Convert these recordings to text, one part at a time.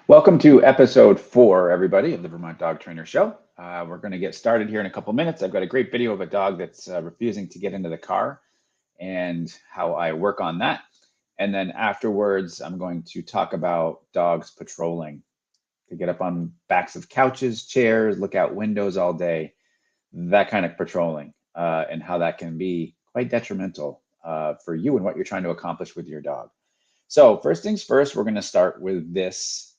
Welcome to episode 4, everybody, of the Vermont Dog Trainer Show. We're going to get started here in a couple minutes. I've got a great video of a dog that's refusing to get into the car and how I work on that. And then afterwards, I'm going to talk about dogs patrolling. To get up on backs of couches, chairs, look out windows all day, that kind of patrolling, and how that can be quite detrimental for you and what you're trying to accomplish with your dog. So first things first, we're going to start with this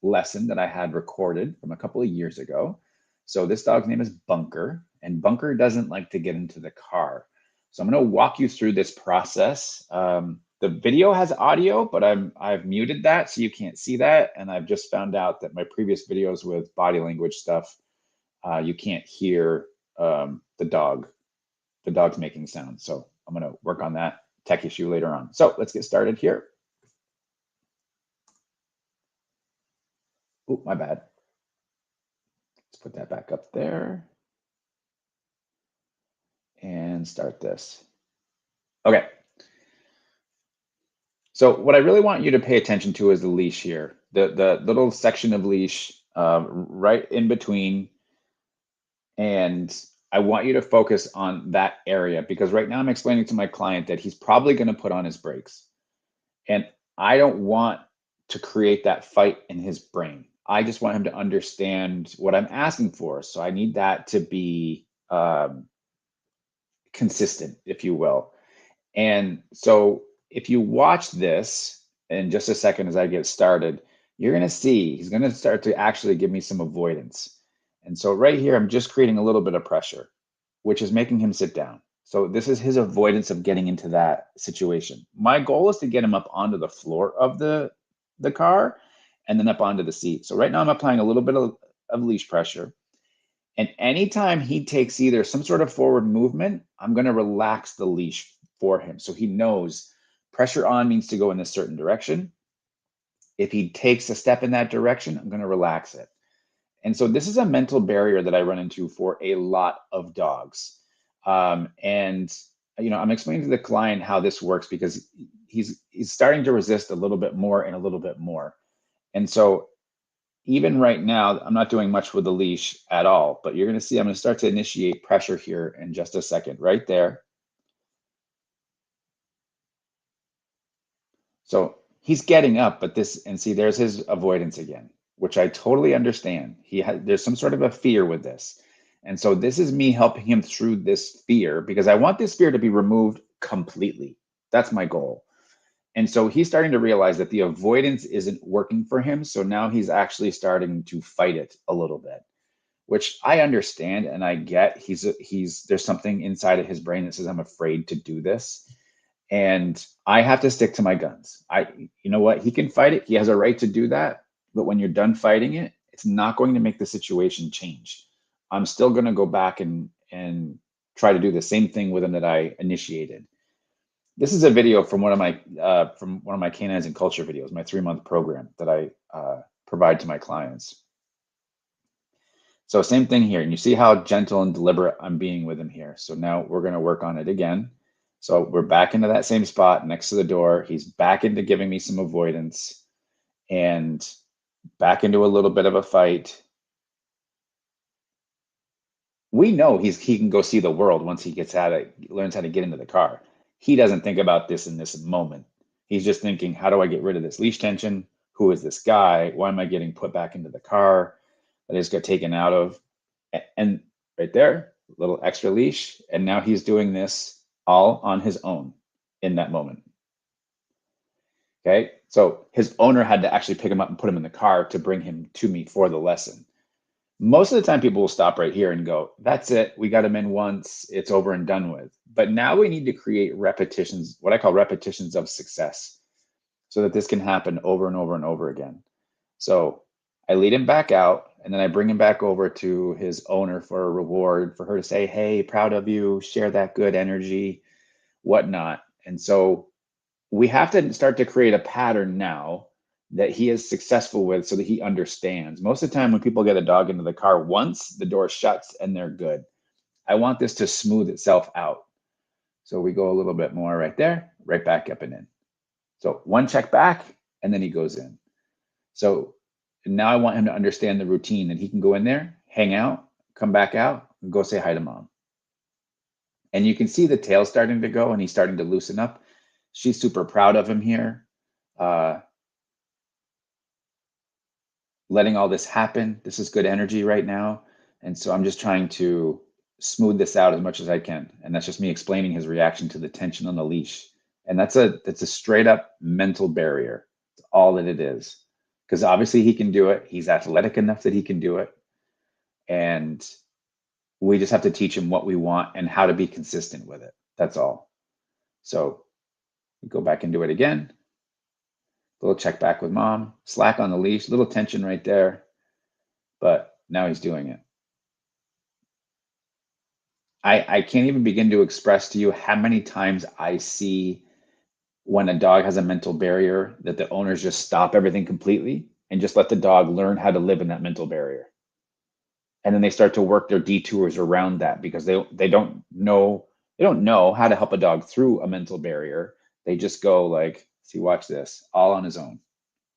lesson that I had recorded from a couple of years ago. So this dog's name is Bunker, and Bunker doesn't like to get into the car. So I'm going to walk you through this process. The video has audio, but I've muted that so you can't see that. And I've just found out that my previous videos with body language stuff, you can't hear the dog's making sounds. So I'm going to work on that tech issue later on. So let's get started here. Oh, my bad. Let's put that back up there and start this. Okay. So what I really want you to pay attention to is the leash here, the little section of leash right in between. And I want you to focus on that area because right now I'm explaining to my client that he's probably going to put on his brakes. And I don't want to create that fight in his brain. I just want him to understand what I'm asking for. So I need that to be consistent, if you will. And so if you watch this in just a second as I get started, you're going to see he's going to start to actually give me some avoidance. And so right here, I'm just creating a little bit of pressure, which is making him sit down. So this is his avoidance of getting into that situation. My goal is to get him up onto the floor of the car and then up onto the seat. So right now I'm applying a little bit of leash pressure. And anytime he takes either some sort of forward movement, I'm going to relax the leash for him. So he knows pressure on means to go in a certain direction. If he takes a step in that direction, I'm going to relax it. And so this is a mental barrier that I run into for a lot of dogs. And I'm explaining to the client how this works because he's starting to resist a little bit more and a little bit more. And so even right now, I'm not doing much with the leash at all, but you're going to see I'm going to start to initiate pressure here in just a second, right there. So he's getting up, but there's his avoidance again, which I totally understand. There's some sort of a fear with this. And so this is me helping him through this fear because I want this fear to be removed completely. That's my goal. And so he's starting to realize that the avoidance isn't working for him. So now he's actually starting to fight it a little bit, which I understand and I get. There's something inside of his brain that says, I'm afraid to do this. And I have to stick to my guns. You know what? He can fight it. He has a right to do that. But when you're done fighting it, it's not going to make the situation change. I'm still going to go back and try to do the same thing with him that I initiated. This is a video from one of my canines and culture videos, my 3-month program that I provide to my clients. So same thing here. And you see how gentle and deliberate I'm being with him here. So now we're going to work on it again. So we're back into that same spot next to the door. He's back into giving me some avoidance and back into a little bit of a fight. We know he can go see the world once he learns how to get into the car. He doesn't think about this in this moment. He's just thinking, how do I get rid of this leash tension? Who is this guy? Why am I getting put back into the car that I just got taken out of? And right there, a little extra leash. And now he's doing this all on his own in that moment. Okay, so his owner had to actually pick him up and put him in the car to bring him to me for the lesson. Most of the time, people will stop right here and go, that's it. We got him in once. It's over and done with. But now we need to create repetitions, what I call repetitions of success, so that this can happen over and over and over again. So I lead him back out, and then I bring him back over to his owner for a reward, for her to say, hey, proud of you, share that good energy, whatnot. And so we have to start to create a pattern now that he is successful with so that he understands. Most of the time when people get a dog into the car once, the door shuts and they're good. I want this to smooth itself out. So we go a little bit more right there, right back up and in. So one check back, and then he goes in. So now I want him to understand the routine that he can go in there, hang out, come back out, and go say hi to mom. And you can see the tail starting to go and he's starting to loosen up. She's super proud of him here. Uh, letting all this happen. This is good energy right now. And so I'm just trying to smooth this out as much as I can. And that's just me explaining his reaction to the tension on the leash. And that's a straight up mental barrier. It's all that it is. Because obviously he can do it. He's athletic enough that he can do it. And we just have to teach him what we want and how to be consistent with it. That's all. So we go back and do it again. Little check back with mom, slack on the leash, little tension right there. But now he's doing it. I can't even begin to express to you how many times I see when a dog has a mental barrier that the owners just stop everything completely and just let the dog learn how to live in that mental barrier. And then they start to work their detours around that because they don't know how to help a dog through a mental barrier. They just go like, see, watch this, all on his own.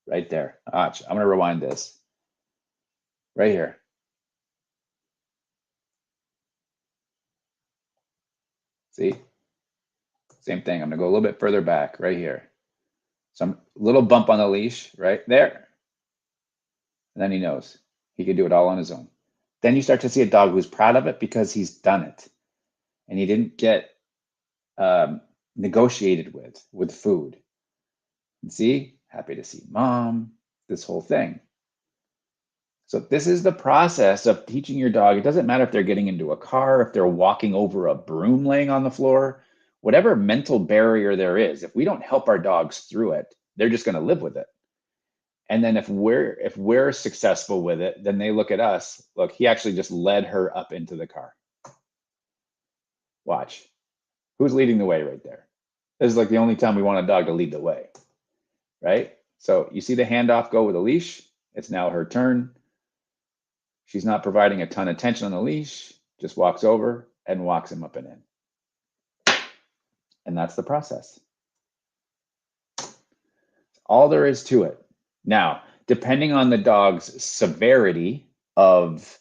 Right there. Watch. I'm gonna rewind this. Right here. See? Same thing. I'm gonna go a little bit further back, right here. Some little bump on the leash, right there. And then he knows he can do it all on his own. Then you start to see a dog who's proud of it because he's done it. And he didn't get negotiated with food. And see, happy to see mom, this whole thing. So this is the process of teaching your dog. It doesn't matter if they're getting into a car, if they're walking over a broom laying on the floor, whatever mental barrier there is, if we don't help our dogs through it, they're just going to live with it. And then if we're successful with it, then they look at us. Look, he actually just led her up into the car. Watch. Who's leading the way right there? This is like the only time we want a dog to lead the way, right? So you see the handoff go with a leash. It's now her turn. She's not providing a ton of tension on the leash, just walks over and walks him up and in. And that's the process. All there is to it. Now, depending on the dog's severity of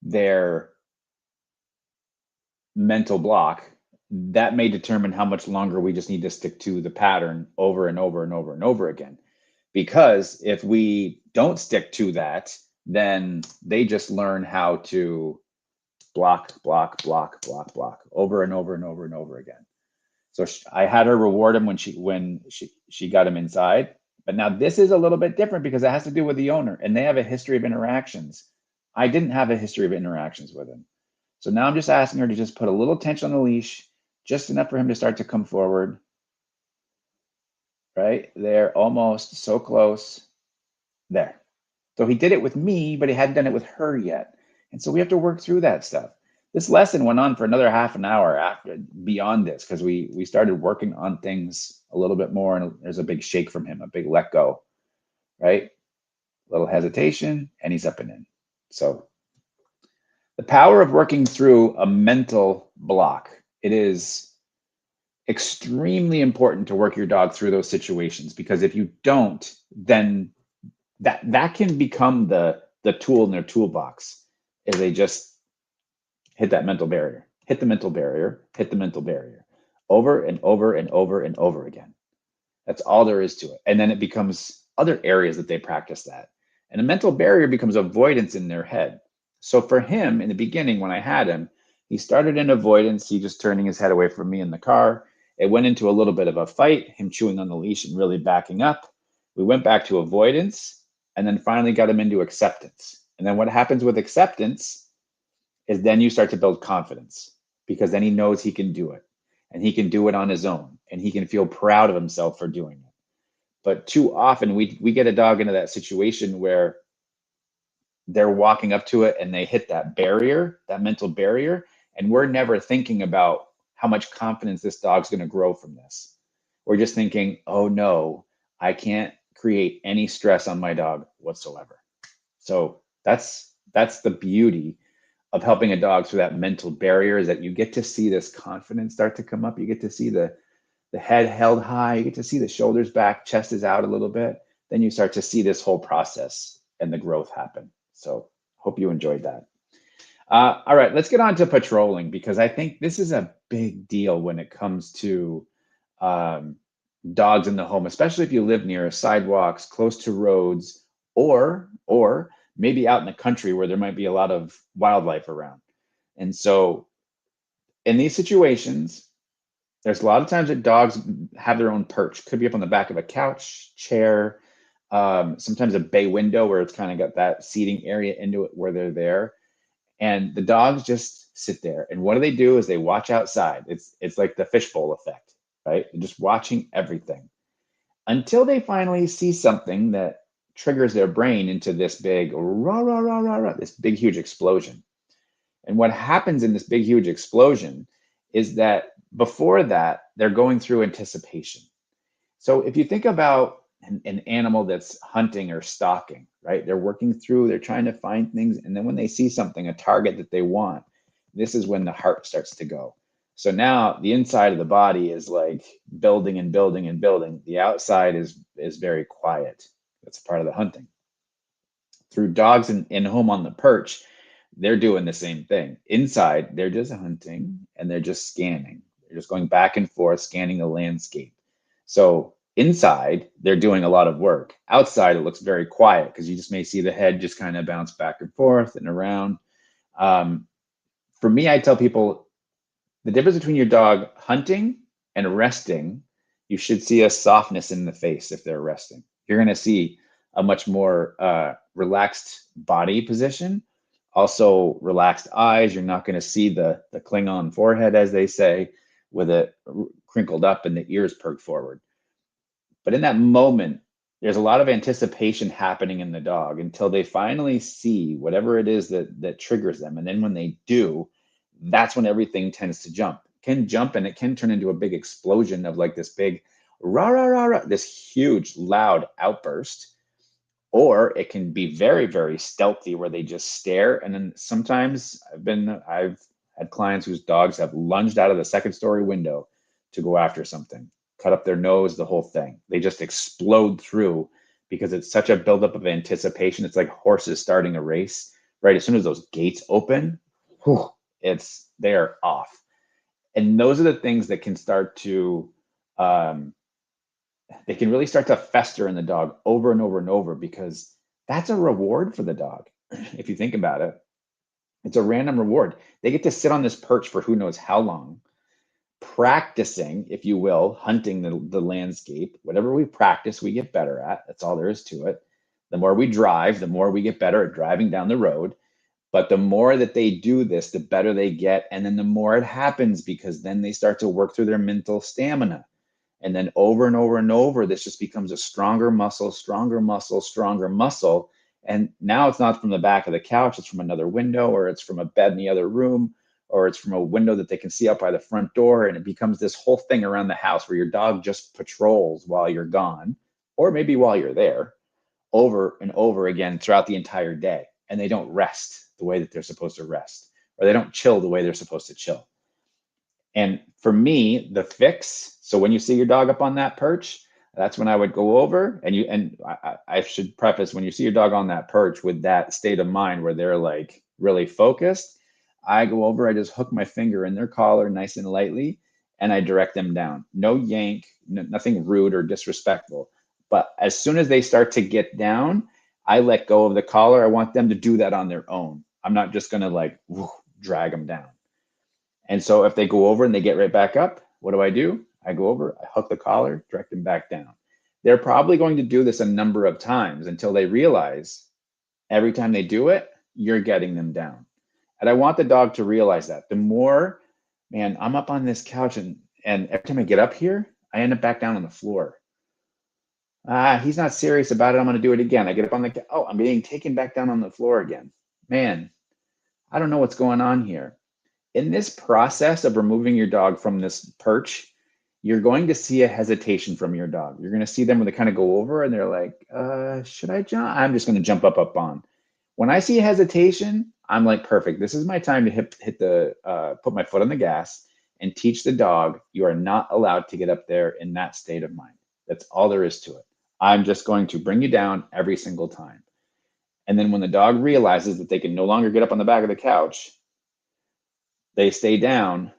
their mental block, that may determine how much longer we just need to stick to the pattern over and over and over and over again. Because if we don't stick to that, then they just learn how to block, block, block, block, block over and over and over and over again. So I had her reward him when she got him inside. But now this is a little bit different because it has to do with the owner and they have a history of interactions. I didn't have a history of interactions with him. So now I'm just asking her to just put a little tension on the leash, just enough for him to start to come forward. Right there, almost so close. There. So he did it with me, but he hadn't done it with her yet. And so we have to work through that stuff. This lesson went on for another half an hour after beyond this because we started working on things a little bit more, and there's a big shake from him, a big let go, right? A little hesitation, and he's up and in. So the power of working through a mental block. It is extremely important to work your dog through those situations because if you don't, then that can become the tool in their toolbox is they just hit that mental barrier, hit the mental barrier, hit the mental barrier over and over and over and over again. That's all there is to it. And then it becomes other areas that they practice that. And a mental barrier becomes avoidance in their head. So for him in the beginning, when I had him, he started in avoidance. He just turning his head away from me in the car. It went into a little bit of a fight, him chewing on the leash and really backing up. We went back to avoidance and then finally got him into acceptance. And then what happens with acceptance is then you start to build confidence because then he knows he can do it and he can do it on his own and he can feel proud of himself for doing it. But too often we get a dog into that situation where they're walking up to it and they hit that barrier, that mental barrier, and we're never thinking about how much confidence this dog's going to grow from this. We're just thinking, oh no, I can't create any stress on my dog whatsoever. So that's the beauty of helping a dog through that mental barrier is that you get to see this confidence start to come up. You get to see the head held high. You get to see the shoulders back, chest is out a little bit. then you start to see this whole process and the growth happen. So hope you enjoyed that. All right, let's get on to patrolling, because I think this is a big deal when it comes to um, dogs in the home, especially if you live near sidewalks, close to roads, or maybe out in the country where there might be a lot of wildlife around. And so in these situations, there's a lot of times that dogs have their own perch. Could be up on the back of a couch, chair, sometimes a bay window where it's kind of got that seating area into it where they're there. And the dogs just sit there. And what do is they watch outside. It's like the fishbowl effect, right? They're just watching everything until they finally see something that triggers their brain into this big rah rah rah rah rah, this big huge explosion. And what happens in this big huge explosion is that before that, they're going through anticipation. So if you think about an animal that's hunting or stalking, right? They're working through, they're trying to find things. And then when they see something, a target that they want, this is when the heart starts to go. So now the inside of the body is like building and building and building. The outside is very quiet. That's part of the hunting. Through dogs in home on the perch, they're doing the same thing. Inside, they're just hunting and they're just scanning. They're just going back and forth, scanning the landscape. So inside, they're doing a lot of work. Outside, it looks very quiet because you just may see the head just kind of bounce back and forth and around. Um, for me, I tell people the difference between your dog hunting and resting, you should see a softness in the face if they're resting. You're going to see a much more relaxed body position, also relaxed eyes. You're not going to see the Klingon forehead, as they say, with it crinkled up and the ears perked forward. But in that moment, there's a lot of anticipation happening in the dog until they finally see whatever it is that triggers them. And then when they do, that's when everything tends to jump. It can jump and it can turn into a big explosion of like this big rah rah rah rah, this huge loud outburst. Or it can be very, very stealthy where they just stare. And then sometimes I've had clients whose dogs have lunged out of the second story window to go after something, cut up their nose, the whole thing. They just explode through because it's such a buildup of anticipation. It's like horses starting a race, right? As soon as those gates open, whew, they're off. And those are the things that can start to they can really start to fester in the dog over and over and over, because that's a reward for the dog. If you think about it, it's a random reward. They get to sit on this perch for who knows how long, practicing, if you will, hunting the landscape. Whatever we practice, we get better at. That's all there is to it. The more we drive, the more we get better at driving down the road. But the more that they do this, the better they get. And then the more it happens, because then they start to work through their mental stamina. And then over and over and over, this just becomes a stronger muscle, stronger muscle, stronger muscle. And now it's not from the back of the couch, it's from another window, or it's from a bed in the other room, or it's from a window that they can see out by the front door. And it becomes this whole thing around the house where your dog just patrols while you're gone, or maybe while you're there, over and over again throughout the entire day. And they don't rest the way that they're supposed to rest, or they don't chill the way they're supposed to chill. And for me, the fix, so when you see your dog up on that perch, that's when I would go over I should preface, when you see your dog on that perch with that state of mind where they're like really focused, I go over, I just hook my finger in their collar nice and lightly, and I direct them down. No yank, nothing rude or disrespectful. But as soon as they start to get down, I let go of the collar. I want them to do that on their own. I'm not just going to like drag them down. And so if they go over and they get right back up, what do? I go over, I hook the collar, direct them back down. They're probably going to do this a number of times until they realize every time they do it, you're getting them down. And I want the dog to realize that. The more, man, I'm up on this couch and every time I get up here, I end up back down on the floor. He's not serious about it. I'm going to do it again. I get up on I'm being taken back down on the floor again. Man, I don't know what's going on here. In this process of removing your dog from this perch, you're going to see a hesitation from your dog. You're going to see them when they kind of go over and they're like, should I jump? I'm just going to jump up on. When I see a hesitation, I'm like, perfect. This is my time to put my foot on the gas and teach the dog you are not allowed to get up there in that state of mind. That's all there is to it. I'm just going to bring you down every single time. And then when the dog realizes that they can no longer get up on the back of the couch, they stay down.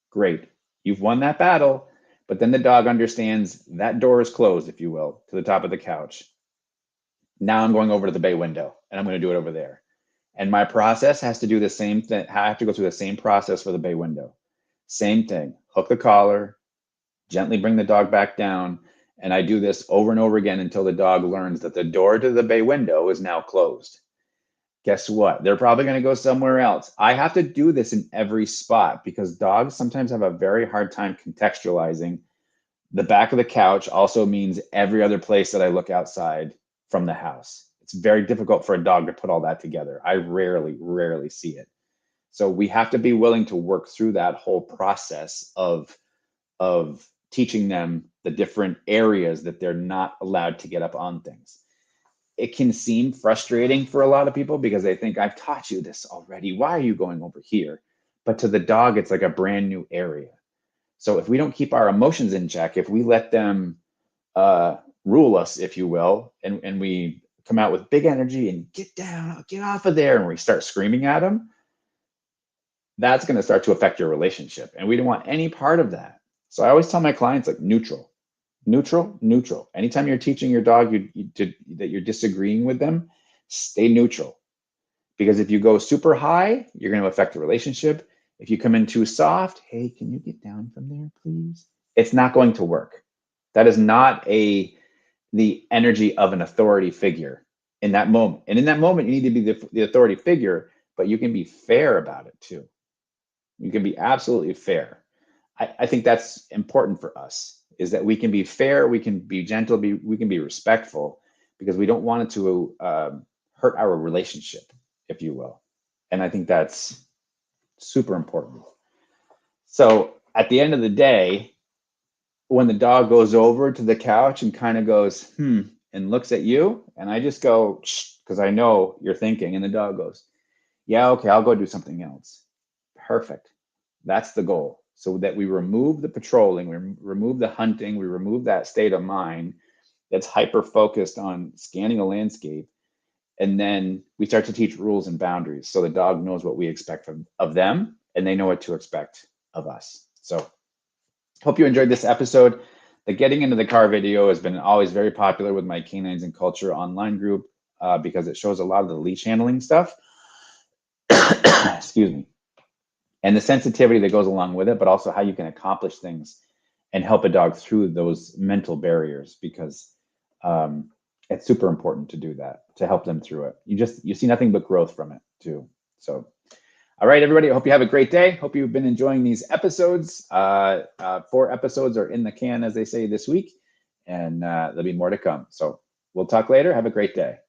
Great. You've won that battle. But then the dog understands that door is closed, if you will, to the top of the couch. Now I'm going over to the bay window and I'm going to do it over there. And my process has to do the same thing. I have to go through the same process for the bay window. Same thing. Hook the collar, gently bring the dog back down. And I do this over and over again until the dog learns that the door to the bay window is now closed. Guess what? They're probably going to go somewhere else. I have to do this in every spot because dogs sometimes have a very hard time contextualizing. The back of the couch also means every other place that I look outside from the house. It's very difficult for a dog to put all that together. I rarely see it. So we have to be willing to work through that whole process of teaching them the different areas that they're not allowed to get up on things. It can seem frustrating for a lot of people because they think, I've taught you this already. Why are you going over here? But to the dog, it's like a brand new area. So if we don't keep our emotions in check, if we let them rule us, if you will, and we come out with big energy and get down, get off of there, and we start screaming at them, that's going to start to affect your relationship. And we don't want any part of that. So I always tell my clients, like, neutral, neutral, neutral. Anytime you're teaching your dog that you're disagreeing with them, stay neutral. Because if you go super high, you're going to affect the relationship. If you come in too soft, hey, can you get down from there, please? It's not going to work. That is not the energy of an authority figure in that moment. And in that moment, you need to be the authority figure, but you can be fair about it too. You can be absolutely fair. I think that's important for us, is that we can be fair, we can be gentle, we can be respectful, because we don't want it to hurt our relationship, if you will. And I think that's super important. So at the end of the day, when the dog goes over to the couch and kind of goes, and looks at you, and I just go, because I know you're thinking, and the dog goes, yeah, okay, I'll go do something else. Perfect. That's the goal. So that we remove the patrolling, we remove the hunting, we remove that state of mind that's hyper focused on scanning a landscape. And then we start to teach rules and boundaries. So the dog knows what we expect of them, and they know what to expect of us. So hope you enjoyed this episode. The Getting Into the Car video has been always very popular with my Canines and Culture online group because it shows a lot of the leash handling stuff. Excuse me. And the sensitivity that goes along with it, but also how you can accomplish things and help a dog through those mental barriers, because it's super important to do that, to help them through it. You see nothing but growth from it too. So, all right, everybody, I hope you have a great day. Hope you've been enjoying these episodes. 4 episodes are in the can, as they say, this week, and there'll be more to come. So we'll talk later. Have a great day.